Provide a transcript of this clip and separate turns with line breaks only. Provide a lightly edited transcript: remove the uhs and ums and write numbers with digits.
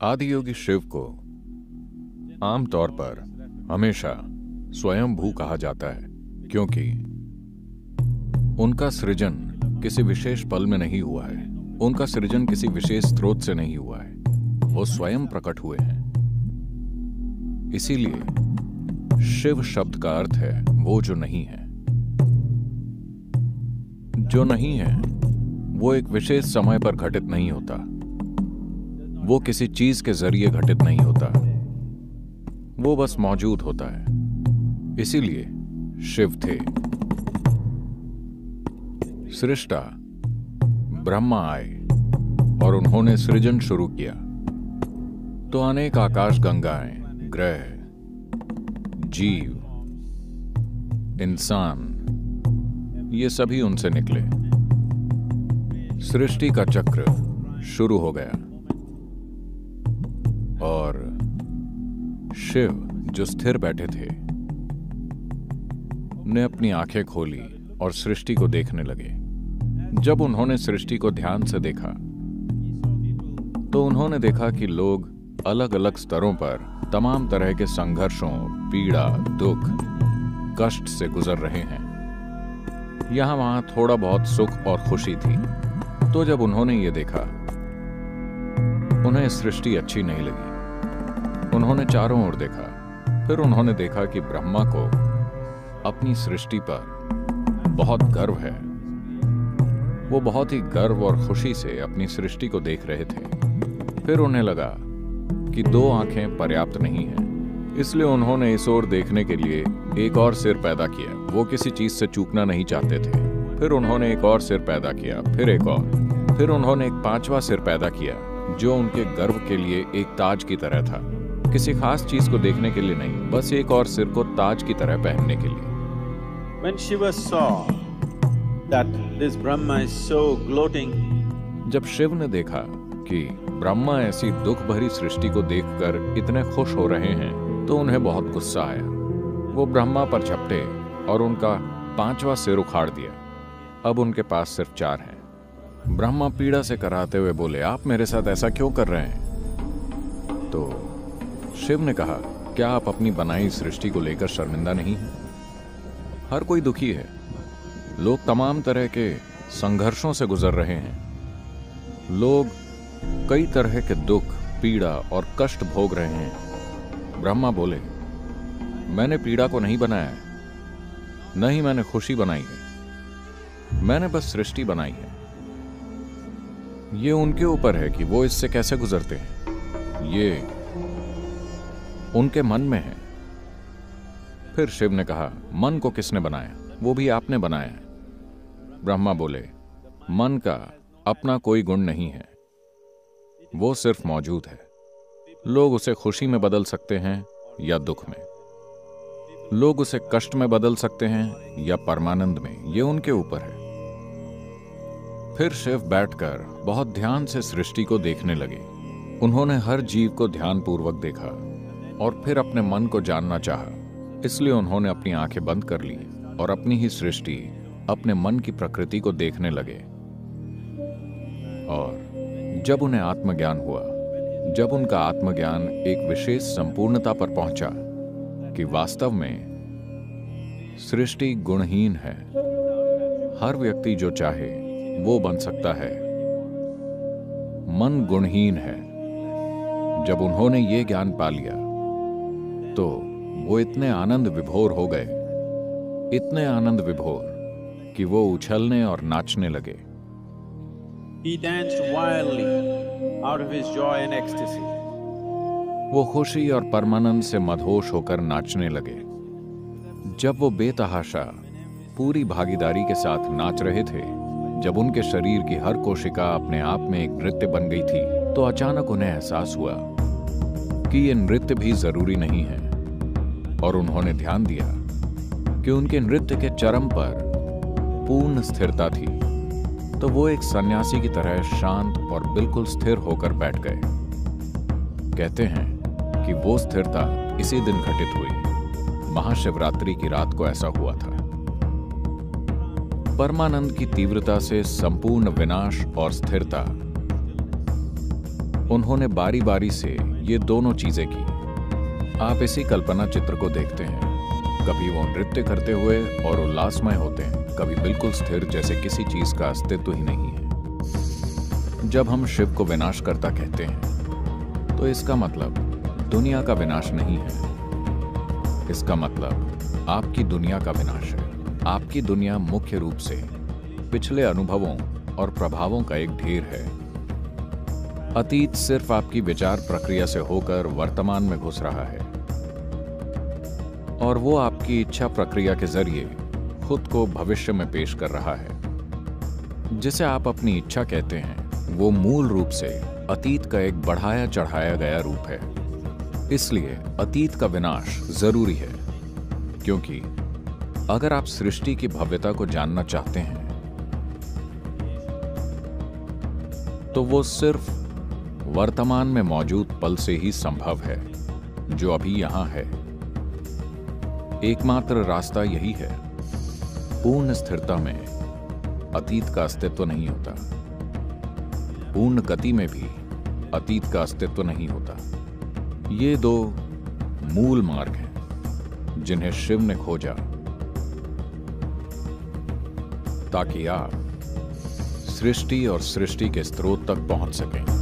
आदियोगी शिव को आमतौर पर हमेशा स्वयंभू कहा जाता है, क्योंकि उनका सृजन किसी विशेष पल में नहीं हुआ है। उनका सृजन किसी विशेष स्रोत से नहीं हुआ है, वो स्वयं प्रकट हुए हैं। इसीलिए शिव शब्द का अर्थ है वो जो नहीं है। जो नहीं है वो एक विशेष समय पर घटित नहीं होता, वो किसी चीज के जरिए घटित नहीं होता, वो बस मौजूद होता है। इसीलिए शिव थे। सृष्टा ब्रह्मा आए और उन्होंने सृजन शुरू किया, तो अनेक आकाश गंगाएं, ग्रह, जीव, इंसान, ये सभी उनसे निकले। सृष्टि का चक्र शुरू हो गया और शिव जो स्थिर बैठे थे ने अपनी आंखें खोली और सृष्टि को देखने लगे। जब उन्होंने सृष्टि को ध्यान से देखा तो उन्होंने देखा कि लोग अलग अलग स्तरों पर तमाम तरह के संघर्षों, पीड़ा, दुख, कष्ट से गुजर रहे हैं। यहां वहां थोड़ा बहुत सुख और खुशी थी। तो जब उन्होंने ये देखा, उन्हें सृष्टि अच्छी नहीं लगी। उन्होंने चारों ओर देखा, फिर उन्होंने देखा कि ब्रह्मा को अपनी सृष्टि पर बहुत गर्व है। वो बहुत ही गर्व और खुशी से अपनी सृष्टि को देख रहे थे। फिर उन्हें लगा कि दो आंखें पर्याप्त नहीं हैं, इसलिए उन्होंने इस ओर देखने के लिए एक और सिर पैदा किया। वो किसी चीज से चूकना नहीं चाहते थे। फिर उन्होंने एक और सिर पैदा किया, फिर एक और, फिर उन्होंने एक पांचवा सिर पैदा किया जो उनके गर्व के लिए एक ताज की तरह था। किसी खास चीज को देखने के लिए नहीं, बस एक और सिर को ताज की तरह पहनने के लिए।
When Shiva saw that this Brahma is so gloating,
जब शिव ने देखा कि ब्रह्मा ऐसी दुख भरी सृष्टि को देखकर इतने खुश हो रहे हैं, तो उन्हें बहुत गुस्सा आया। वो ब्रह्मा पर झपटे और उनका पांचवा सिर उखाड़ दिया। अब उनके पास सिर्फ 4 हैं। ब्रह्मा पीड़ा से कराते हुए बोले, आप मेरे साथ ऐसा क्यों कर रहे हैं? तो शिव ने कहा, क्या आप अपनी बनाई सृष्टि को लेकर शर्मिंदा नहीं हैं? हर कोई दुखी है। लोग तमाम तरह के संघर्षों से गुजर रहे हैं। लोग कई तरह के दुख, पीड़ा और कष्ट भोग रहे हैं। ब्रह्मा बोले, मैंने पीड़ा को नहीं बनाया है, न ही मैंने खुशी बनाई है। मैंने बस सृष्टि बनाई है। ये उनके ऊपर है कि वो इससे कैसे गुजरते हैं। ये उनके मन में है। फिर शिव ने कहा, मन को किसने बनाया? वो भी आपने बनाया है। ब्रह्मा बोले, मन का अपना कोई गुण नहीं है, वो सिर्फ मौजूद है। लोग उसे खुशी में बदल सकते हैं या दुख में। लोग उसे कष्ट में बदल सकते हैं या परमानंद में, ये उनके ऊपर है। फिर शिव बैठकर बहुत ध्यान से सृष्टि को देखने लगे। उन्होंने हर जीव को ध्यानपूर्वक देखा और फिर अपने मन को जानना चाहा। इसलिए उन्होंने अपनी आंखें बंद कर ली और अपनी ही सृष्टि, अपने मन की प्रकृति को देखने लगे। और जब उन्हें आत्मज्ञान हुआ, जब उनका आत्मज्ञान एक विशेष संपूर्णता पर पहुंचा कि वास्तव में सृष्टि गुणहीन है, हर व्यक्ति जो चाहे वो बन सकता है, मन गुणहीन है। जब उन्होंने ये ज्ञान पा लिया तो वो इतने आनंद विभोर हो गए, इतने आनंद विभोर कि वो उछलने और नाचने लगे।
he danced wildly out of his joy and ecstasy.
वो खुशी और परमानंद से मदहोश होकर नाचने लगे। जब वो बेतहाशा पूरी भागीदारी के साथ नाच रहे थे, जब उनके शरीर की हर कोशिका अपने आप में एक नृत्य बन गई थी, तो अचानक उन्हें एहसास हुआ कि ये नृत्य भी जरूरी नहीं है। और उन्होंने ध्यान दिया कि उनके नृत्य के चरम पर पूर्ण स्थिरता थी। तो वो एक सन्यासी की तरह शांत और बिल्कुल स्थिर होकर बैठ गए। कहते हैं कि वो स्थिरता इसी दिन घटित हुई। महाशिवरात्रि की रात को ऐसा हुआ था। परमानंद की तीव्रता से संपूर्ण विनाश और स्थिरता उन्होंने बारी बारी से ये दोनों चीजें की। आप इसी कल्पना चित्र को देखते हैं, कभी वो नृत्य करते हुए और उल्लासमय होते हैं, कभी बिल्कुल स्थिर जैसे किसी चीज का अस्तित्व ही नहीं है। जब हम शिव को विनाशकर्ता कहते हैं तो इसका मतलब दुनिया का विनाश नहीं है, इसका मतलब आपकी दुनिया का विनाश है। आपकी दुनिया मुख्य रूप से पिछले अनुभवों और प्रभावों का एक ढेर है। अतीत सिर्फ आपकी विचार प्रक्रिया से होकर वर्तमान में घुस रहा है और वो आपकी इच्छा प्रक्रिया के जरिए खुद को भविष्य में पेश कर रहा है। जिसे आप अपनी इच्छा कहते हैं वो मूल रूप से अतीत का एक बढ़ाया चढ़ाया गया रूप है। इसलिए अतीत का विनाश जरूरी है, क्योंकि अगर आप सृष्टि की भव्यता को जानना चाहते हैं तो वो सिर्फ वर्तमान में मौजूद पल से ही संभव है, जो अभी यहां है। एकमात्र रास्ता यही है। पूर्ण स्थिरता में अतीत का अस्तित्व नहीं होता, पूर्ण गति में भी अतीत का अस्तित्व नहीं होता। ये दो मूल मार्ग हैं जिन्हें शिव ने खोजा ताकि आप सृष्टि और सृष्टि के स्रोत तक पहुंच सकें।